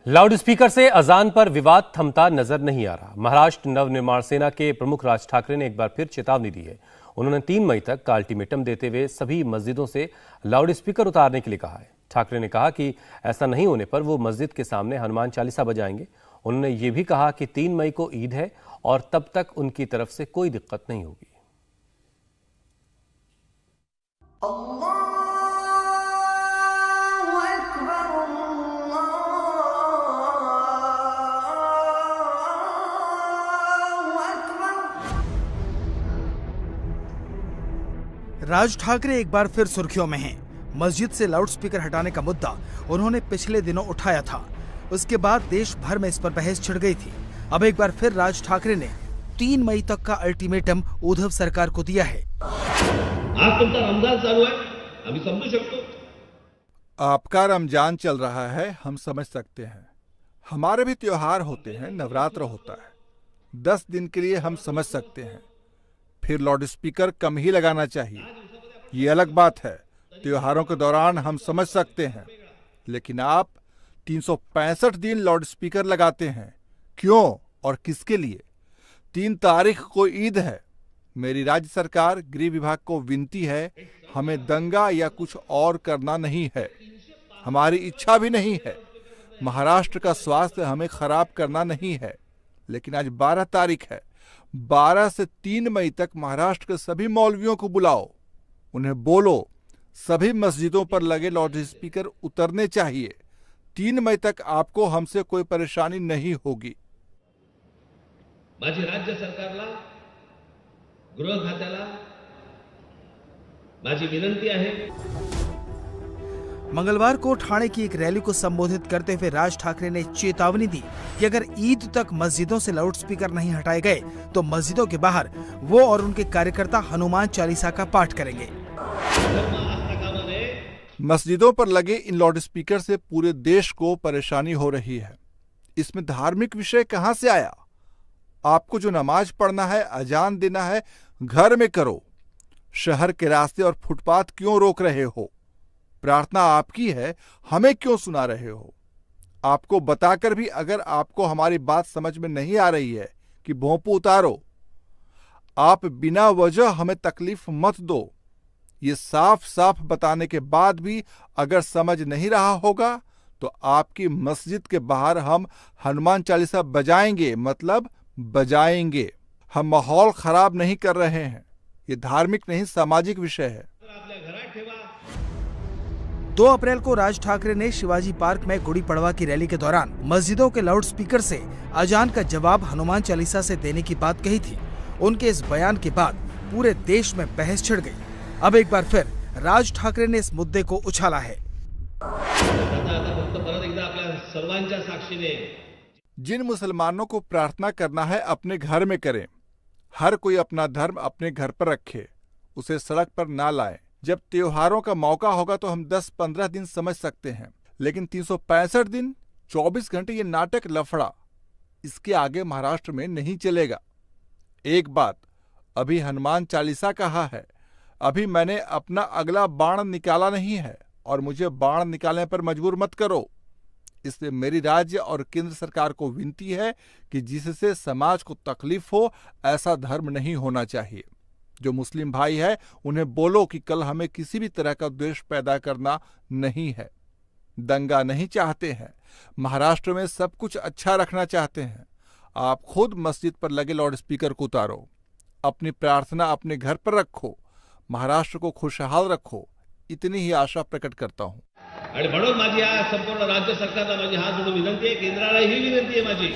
Loud speaker से अजान पर विवाद थमता नजर नहीं आ रहा। महाराष्ट्र नवनिर्माण सेना के प्रमुख राज ठाकरे ने एक बार फिर चेतावनी दी है। उन्होंने 3 मई तक का अल्टीमेटम देते हुए सभी मस्जिदों से लाउड स्पीकर उतारने के लिए कहा है। ठाकरे ने कहा कि ऐसा नहीं होने पर वो मस्जिद के सामने हनुमान चालीसा बजाएंगे। उन्होंने ये भी कहा कि 3 मई को ईद है और तब तक उनकी तरफ से कोई दिक्कत नहीं होगी। राज ठाकरे एक बार फिर सुर्खियों में हैं। मस्जिद से लाउडस्पीकर हटाने का मुद्दा उन्होंने पिछले दिनों उठाया था। उसके बाद देश भर में इस पर बहस छिड़ गई थी। अब एक बार फिर राज ठाकरे ने 3 मई तक का अल्टीमेटम उद्धव सरकार को दिया है। आज तुमचा रमजान चालू है, अभी समझू शकतो। आपका रमजान चल रहा है, हम समझ सकते हैं। हमारे भी त्योहार होते हैं, नवरात्र होता है। 10 दिन के लिए हम समझ सकते हैं, फिर लाउड स्पीकर कम ही लगाना चाहिए, ये अलग बात है। त्योहारों के दौरान हम समझ सकते हैं, लेकिन आप 365 दिन लाउड स्पीकर लगाते हैं, क्यों और किसके लिए? 3 तारीख को ईद है। मेरी राज्य सरकार गृह विभाग को विनती है, हमें दंगा या कुछ और करना नहीं है, हमारी इच्छा भी नहीं है। महाराष्ट्र का स्वास्थ्य हमें खराब करना नहीं है। लेकिन आज 12 तारीख है। 12 से 3 मई तक महाराष्ट्र के सभी मौलवियों को बुलाओ, उन्हें बोलो सभी मस्जिदों पर लगे लाउड स्पीकर उतरने चाहिए। 3 मई तक आपको हमसे कोई परेशानी नहीं होगी। माझी राज्य सरकारला, गृह खात्याला माझी विनंती आहे। मंगलवार को ठाणे की एक रैली को संबोधित करते हुए राज ठाकरे ने चेतावनी दी कि अगर ईद तक मस्जिदों से लाउडस्पीकर नहीं हटाए गए तो मस्जिदों के बाहर वो और उनके कार्यकर्ता हनुमान चालीसा का पाठ करेंगे। मस्जिदों पर लगे इन लाउडस्पीकर से पूरे देश को परेशानी हो रही है। इसमें धार्मिक विषय कहां से आया? आपको जो नमाज पढ़ना है, अजान देना है, घर में करो। शहर के रास्ते और फुटपाथ क्यों रोक रहे हो? प्रार्थना आपकी है, हमें क्यों सुना रहे हो? आपको बताकर भी अगर आपको हमारी बात समझ में नहीं आ रही है कि भोंपू उतारो, आप बिना वजह हमें तकलीफ मत दो। ये साफ साफ बताने के बाद भी अगर समझ नहीं रहा होगा तो आपकी मस्जिद के बाहर हम हनुमान चालीसा बजाएंगे, मतलब बजाएंगे। हम माहौल खराब नहीं कर रहे हैं, ये धार्मिक नहीं सामाजिक विषय है। 2 अप्रैल को राज ठाकरे ने शिवाजी पार्क में गुड़ी पड़वा की रैली के दौरान मस्जिदों के लाउडस्पीकर से अजान का जवाब हनुमान चालीसा से देने की बात कही थी। उनके इस बयान के बाद पूरे देश में बहस छिड़ गई। अब एक बार फिर राज ठाकरे ने इस मुद्दे को उछाला है। जिन मुसलमानों को प्रार्थना करना है अपने घर में करें। हर कोई अपना धर्म अपने घर पर रखे, उसे सड़क पर ना लाए। जब त्योहारों का मौका होगा तो हम 10-15 दिन समझ सकते हैं, लेकिन 365 दिन 24 घंटे ये नाटक लफड़ा, इसके आगे महाराष्ट्र में नहीं चलेगा। एक बात, अभी हनुमान चालीसा कहा है, अभी मैंने अपना अगला बाण निकाला नहीं है और मुझे बाण निकालने पर मजबूर मत करो। इसलिए मेरी राज्य और केंद्र सरकार को विनती है कि जिससे समाज को तकलीफ हो, ऐसा धर्म नहीं होना चाहिए। जो मुस्लिम भाई है उन्हें बोलो कि कल हमें किसी भी तरह का द्वेष पैदा करना नहीं है। दंगा नहीं चाहते हैं, महाराष्ट्र में सब कुछ अच्छा रखना चाहते हैं। आप खुद मस्जिद पर लगे लाउडस्पीकर को उतारो, अपनी प्रार्थना अपने घर पर रखो, महाराष्ट्र को खुशहाल रखो, इतनी ही आशा प्रकट करता हूं। आणि म्हणून माझी आज संपूर्ण राज्य सरकारला माझी हात जोडून विनंती आहे, केंद्राला ही विनंती है माझी।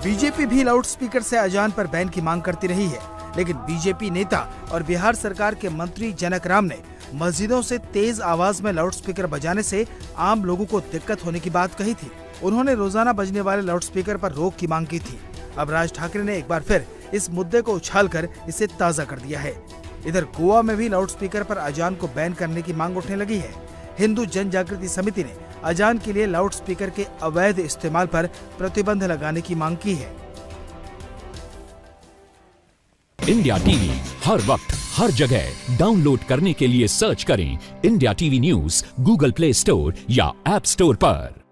बीजेपी भी लाउडस्पीकर से अजान पर बैन की मांग करती रही है, लेकिन बीजेपी नेता और बिहार सरकार के मंत्री जनक राम ने मस्जिदों से तेज आवाज में लाउडस्पीकर बजाने से आम लोगों को दिक्कत होने की बात कही थी। उन्होंने रोजाना बजने वाले लाउडस्पीकर पर रोक की मांग की थी। अब राज ठाकरे ने एक बार फिर इस मुद्दे को उछालकर इसे ताजा कर दिया है। इधर गोवा में भी लाउडस्पीकर पर अजान को बैन करने की मांग उठने लगी है। हिंदू जन जागृति समिति ने अजान के लिए लाउडस्पीकर के अवैध इस्तेमाल पर प्रतिबंध लगाने की मांग की है। इंडिया टीवी हर वक्त हर जगह डाउनलोड करने के लिए सर्च करें India TV news Google play store या ऐप स्टोर पर।